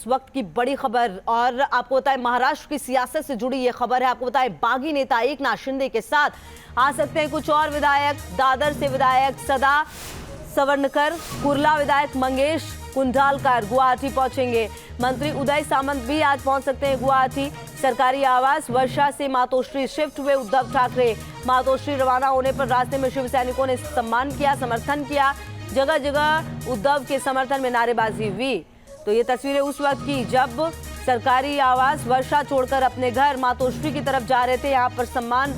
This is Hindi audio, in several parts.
इस वक्त की बड़ी खबर, और आपको बताएं महाराष्ट्र की सियासत से जुड़ी ये खबर है। आपको बताएं बागी नेता एकनाथ शिंदे के साथ आ सकते हैं कुछ और विधायक। दादर से विधायक सदा सवर्णकर, कुर्ला विधायक मंगेश कुंडालकर गुवाहाटी पहुंचेंगे। मंत्री उदय सामंत भी आज पहुंच सकते हैं गुवाहाटी। सरकारी आवास वर्षा से मातोश्री शिफ्ट हुए उद्धव ठाकरे। मातोश्री रवाना होने पर रास्ते में शिव सैनिकों ने सम्मान किया, समर्थन किया। जगह जगह उद्धव के समर्थन में नारेबाजी हुई। तो ये तस्वीरें उस वक्त की जब सरकारी आवास वर्षा छोड़कर अपने घर मातोश्री की तरफ जा रहे थे। यहाँ पर सम्मान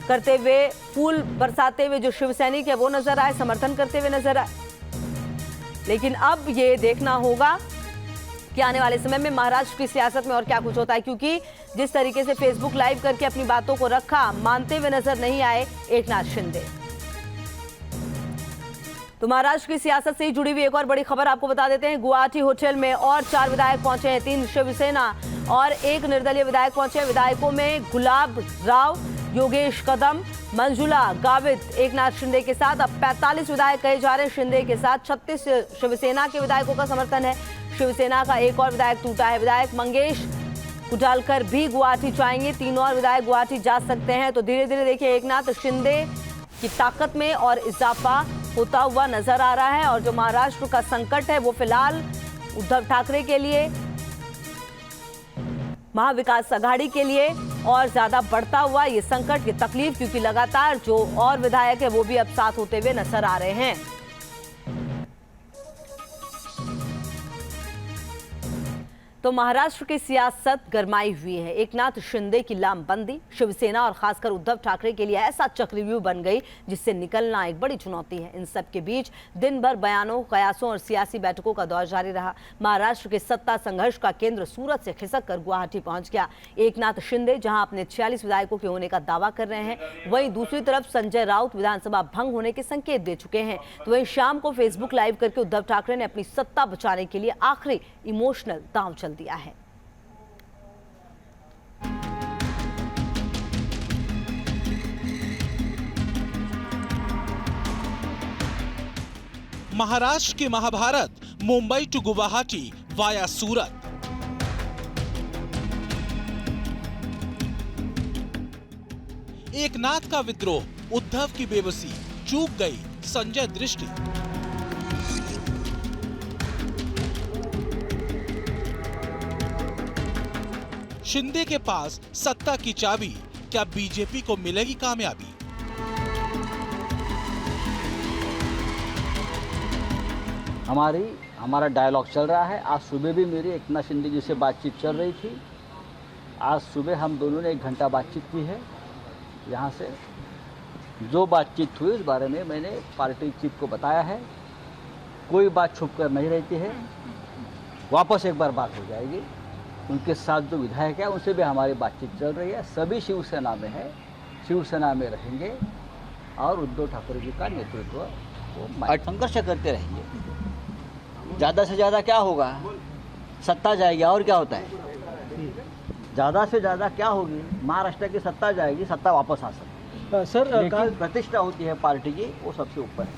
करते हुए, फूल बरसाते हुए जो शिव सैनिक है वो नजर आए, समर्थन करते हुए नजर आए। लेकिन अब ये देखना होगा कि आने वाले समय में महाराष्ट्र की सियासत में और क्या कुछ होता है, क्योंकि जिस तरीके से फेसबुक लाइव करके अपनी बातों को रखा, मानते हुए नजर नहीं आए एकनाथ शिंदे। तो महाराष्ट्र की सियासत से ही जुड़ी हुई एक और बड़ी खबर आपको बता देते हैं। गुवाहाटी होटल में और 4 विधायक पहुंचे हैं, 3 शिवसेना और 1 निर्दलीय विधायक पहुंचे हैं। विधायकों में गुलाब राव, योगेश कदम, मंजुला गावित एकनाथ शिंदे के साथ। अब 45 विधायक कहे जा रहे हैं शिंदे के साथ। 36 शिवसेना के विधायकों का समर्थन है। शिवसेना का एक और विधायक टूटा है। विधायक मंगेश कुंडालकर भी गुवाहाटी जाएंगे। 3 और विधायक गुवाहाटी जा सकते हैं। तो धीरे धीरे देखिए एकनाथ शिंदे की ताकत में और इजाफा होता हुआ नजर आ रहा है। और जो महाराष्ट्र का संकट है वो फिलहाल उद्धव ठाकरे के लिए, महाविकास आघाड़ी के लिए और ज्यादा बढ़ता हुआ ये संकट, ये तकलीफ, क्योंकि लगातार जो और विधायक है वो भी अब साथ होते हुए नजर आ रहे हैं। तो महाराष्ट्र की सियासत गरमाई हुई है। एकनाथ शिंदे की लामबंदी शिवसेना और खासकर उद्धव ठाकरे के लिए ऐसा चक्रव्यूह बन गई जिससे निकलना एक बड़ी चुनौती है। इन सब के बीच दिन भर बयानों, कयासों और सियासी बैठकों का दौर जारी रहा। महाराष्ट्र के सत्ता संघर्ष का केंद्र सूरत से खिसक कर गुवाहाटी पहुंच गया। एकनाथ शिंदे जहां अपने 46 विधायकों के होने का दावा कर रहे हैं, वहीं दूसरी तरफ संजय राउत विधानसभा भंग होने के संकेत दे चुके हैं। तो वहीं शाम को फेसबुक लाइव करके उद्धव ठाकरे ने अपनी सत्ता बचाने के लिए आखिरी इमोशनल दांव चल दिया है। महाराष्ट्र के महाभारत, मुंबई टू गुवाहाटी वाया सूरत। एकनाथ का विद्रोह, उद्धव की बेबसी, चूक गई संजय दृष्टि। शिंदे के पास सत्ता की चाबी, क्या बीजेपी को मिलेगी कामयाबी? हमारा डायलॉग चल रहा है। आज सुबह भी मेरी एकनाथ शिंदे जी से बातचीत चल रही थी। आज सुबह हम दोनों ने 1 घंटा बातचीत की है। यहाँ से जो बातचीत हुई उस बारे में मैंने पार्टी चीफ को बताया है। कोई बात छुप कर नहीं रहती है, वापस एक बार बात हो जाएगी। उनके साथ जो विधायक है उनसे भी हमारी बातचीत चल रही है। सभी शिवसेना में है, शिवसेना में रहेंगे और उद्धव ठाकरे जी का नेतृत्व वो संघर्ष करते रहेंगे। ज़्यादा से ज़्यादा क्या होगा, सत्ता जाएगी और क्या होता है। ज़्यादा से ज़्यादा क्या होगी, महाराष्ट्र की सत्ता जाएगी, सत्ता वापस आ सकती है। सर प्रतिष्ठा होती है पार्टी की, वो सबसे ऊपर है।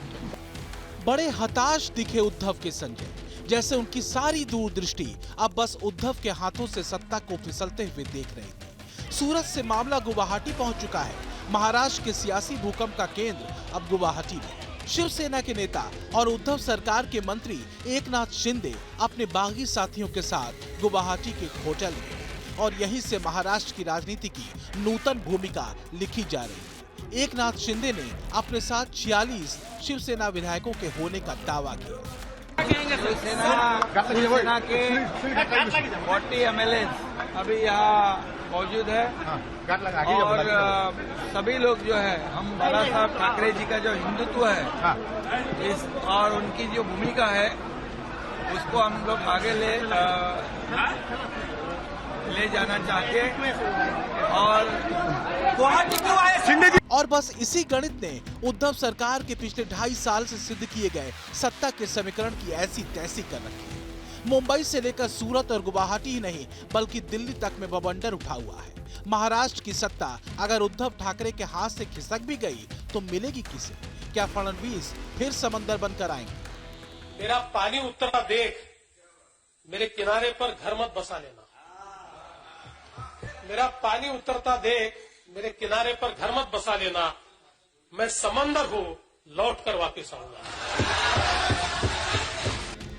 बड़े हताश दिखे उद्धव के संजय, जैसे उनकी सारी दूरदृष्टि अब बस उद्धव के हाथों से सत्ता को फिसलते हुए देख रही थी। सूरत से मामला गुवाहाटी पहुंच चुका है। महाराष्ट्र के सियासी भूकंप का केंद्र अब गुवाहाटी में। शिवसेना के नेता और उद्धव सरकार के मंत्री एकनाथ शिंदे अपने बागी साथियों के साथ गुवाहाटी के होटल में, और यहीं से महाराष्ट्र की राजनीति की नूतन भूमिका लिखी जा रही है। एकनाथ शिंदे ने अपने साथ 46 शिवसेना विधायकों के होने का दावा किया। शिवसेना के 40 MLA अभी यहाँ मौजूद है और सभी लोग जो है, हम बाला साहब ठाकरे जी का जो हिंदुत्व है इस और उनकी जो भूमिका है उसको हम लोग आगे ले जाना चाहते हैं। और गुवाहाटी क्यों आए? और बस इसी गणित ने उद्धव सरकार के पिछले 2.5 साल से सिद्ध किए गए सत्ता के समीकरण की ऐसी तैसी कर रखी है। मुंबई से लेकर सूरत और गुवाहाटी ही नहीं बल्कि दिल्ली तक में बवंडर उठा हुआ है। महाराष्ट्र की सत्ता अगर उद्धव ठाकरे के हाथ से खिसक भी गई तो मिलेगी किसे? क्या फडणवीस फिर समंदर बनकर आएंगे? तेरा पानी उतरता देख मेरे किनारे पर घर मत बसा लेना। मेरा पानी उतरता देख मेरे किनारे पर घर मत बसा लेना। मैं समंदर हूं, लौट कर वापिस आऊंगा।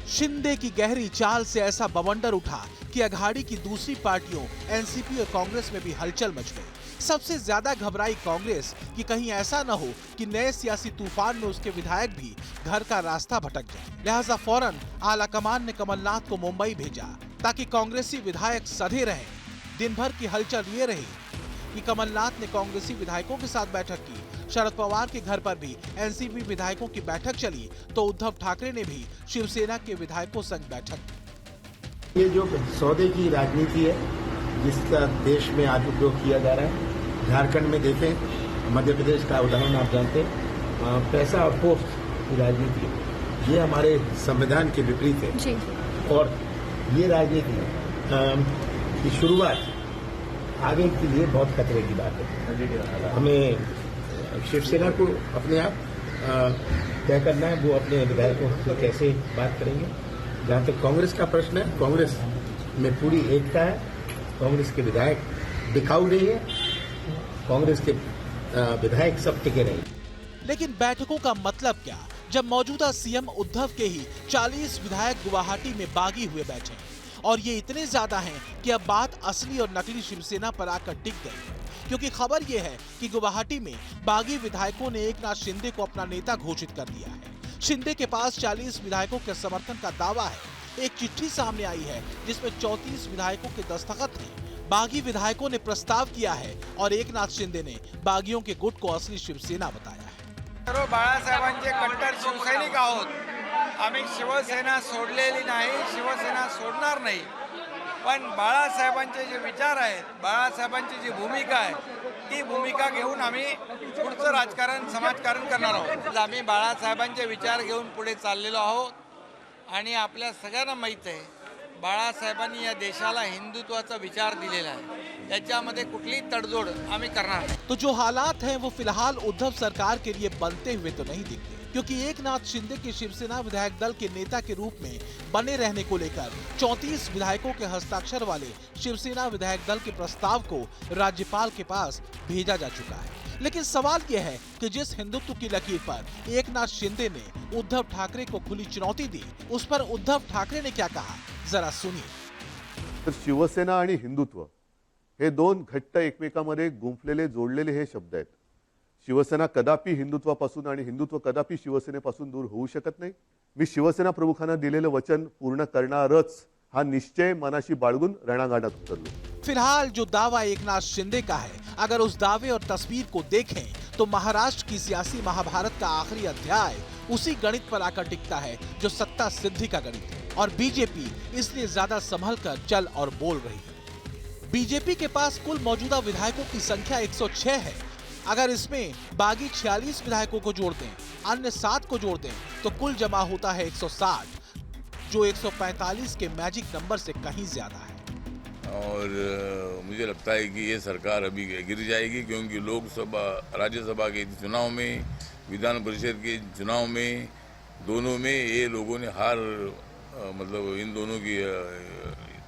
शिंदे की गहरी चाल से ऐसा बवंडर उठा कि अघाड़ी की दूसरी पार्टियों एनसीपी और कांग्रेस में भी हलचल मच गई। सबसे ज्यादा घबराई कांग्रेस कि कहीं ऐसा न हो कि नए सियासी तूफान में उसके विधायक भी घर का रास्ता भटक जाए। लिहाजा फौरन आलाकमान ने कमलनाथ को मुंबई भेजा ताकि कांग्रेसी विधायक सधे रहें। दिन भर की हलचल ये रही कि कमलनाथ ने कांग्रेसी विधायकों के साथ बैठक की। शरद पवार के घर पर भी एनसीपी विधायकों की बैठक चली तो उद्धव ठाकरे ने भी शिवसेना के विधायकों संग बैठक की। ये जो सौदे की राजनीति है जिसका देश में आज उपयोग किया जा रहा है, झारखंड में देखें, मध्य प्रदेश का उदाहरण आप जानते हैं, पैसा और पोस्ट की राजनीति है। ये हमारे संविधान के विपरीत है जी। और ये राजनीति की शुरुआत आगे के लिए बहुत खतरे की बात है। हमें शिवसेना को अपने आप तय करना है, वो अपने विधायकों से कैसे बात करेंगे। जहाँ तक कांग्रेस का प्रश्न है, कांग्रेस में पूरी एकता है, कांग्रेस के विधायक दिखाऊ नहीं है, कांग्रेस के विधायक सब टिके नहीं। लेकिन बैठकों का मतलब क्या जब मौजूदा सीएम उद्धव के ही 40 विधायक गुवाहाटी में बागी हुए बैठे और ये इतने ज्यादा हैं कि अब बात असली और नकली शिवसेना पर आकर टिक गई। क्योंकि खबर ये है कि गुवाहाटी में बागी विधायकों ने एकनाथ शिंदे को अपना नेता घोषित कर दिया है। शिंदे के पास 40 विधायकों के समर्थन का दावा है। एक चिट्ठी सामने आई है जिसमें 34 विधायकों के दस्तखत हैं। बागी विधायकों ने प्रस्ताव किया है और एकनाथ शिंदे ने बागियों के गुट को असली शिवसेना बताया है। बाळासाहेबांचे कट्टर शिवसैनिक आहोत। आम्ही शिवसेना सोडलेली नाही, शिवसेना सोडणार नाही। पण बाळासाहेबांचे जे विचार आहेत, बाळासाहेबांची जी भूमिका आहे, ती भूमिका घेऊन आम्ही पुढचं राजकारण समाजकारण करणार आहोत। आम्ही बाळासाहेबांचे विचार घेऊन पुढे चाललेलो आहोत आणि आपल्या सगळ्यांना माहित आहे बाळासाहेबांनी या देशाला हिंदुत्वाचा विचार दिलेला आहे। त्याच्यामध्ये कुठलीही तडजोड आम्ही करणार नाही। तो जो हालात हैं वो फिलहाल उद्धव सरकार के लिए बनते हुए तो नहीं दिखते, क्योंकि एकनाथ शिंदे के शिवसेना विधायक दल के नेता के रूप में बने रहने को लेकर 34 विधायकों के हस्ताक्षर वाले शिवसेना विधायक दल के प्रस्ताव को राज्यपाल के पास भेजा जा चुका है। लेकिन सवाल यह है कि जिस हिंदुत्व की लकीर पर एकनाथ शिंदे ने उद्धव ठाकरे को खुली चुनौती दी, उस पर उद्धव ठाकरे ने क्या कहा, जरा सुनिए। तर शिवसेना आणि हिंदुत्व हे दोन घट्ट एकमेकांमध्ये गुंफलेले जोडलेले हे शब्द आहेत। शिवसेना कदापि हिंदुत्वापासून आणि हिंदुत्व कदापि शिवसेनेपासून दूर होऊ शकत नाही। मी शिवसेना प्रमुखांना दिलेलं वचन पूर्ण करणारच हा निश्चय मनाशी बाळगून रणांगणात उतरलो। फिलहाल जो दावा एकनाथ शिंदे का है, अगर उस दावे और तस्वीर को देखें तो महाराष्ट्र की सियासी महाभारत का आखिरी अध्याय उसी गणित पर आकर टिकता है जो सत्ता सिद्धि का गणित है। और बीजेपी इसलिए ज्यादा संभल कर चल और बोल रही है। बीजेपी के पास कुल मौजूदा विधायकों की संख्या 106 है। अगर इसमें बागी 46 विधायकों को जोड़ दें, अन्य 7 को जोड़ दें तो कुल जमा होता है 160, जो 145 के मैजिक नंबर से कहीं ज्यादा है। और मुझे लगता है कि ये सरकार अभी गिर जाएगी, क्योंकि लोकसभा राज्यसभा के चुनाव में, विधान परिषद के चुनाव में, दोनों में ये लोगों ने हार, मतलब इन दोनों की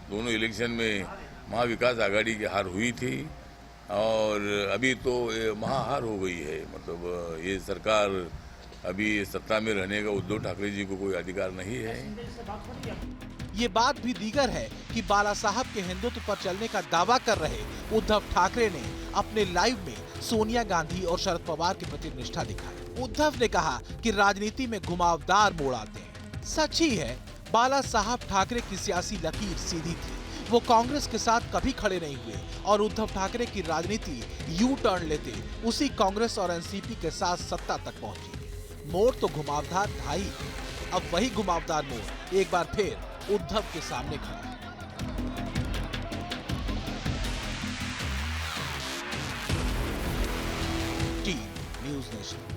दोनों इलेक्शन में महाविकास आघाड़ी की हार हुई थी और अभी तो महाहार हो गई है। मतलब ये सरकार अभी सत्ता में रहने का उद्धव ठाकरे जी को कोई अधिकार नहीं है। ये बात भी दीगर है कि बाला साहब के हिंदुत्व पर चलने का दावा कर रहे उद्धव ठाकरे ने अपने लाइव में सोनिया गांधी और शरद पवार के प्रति निष्ठा दिखाई। उद्धव ने कहा कि राजनीति में घुमावदार मोड़ आते हैं। सच ही है, बाला साहब ठाकरे की सियासी लकीर सीधी थी। वो कांग्रेस के साथ कभी खड़े नहीं हुए और उद्धव ठाकरे की राजनीति यू टर्न लेते उसी कांग्रेस और एनसीपी के साथ सत्ता तक पहुंची। मोड़ तो घुमावदार था ही, अब वही घुमावदार मोड़ एक बार फिर उद्धव के सामने खड़ा है। TV news nation.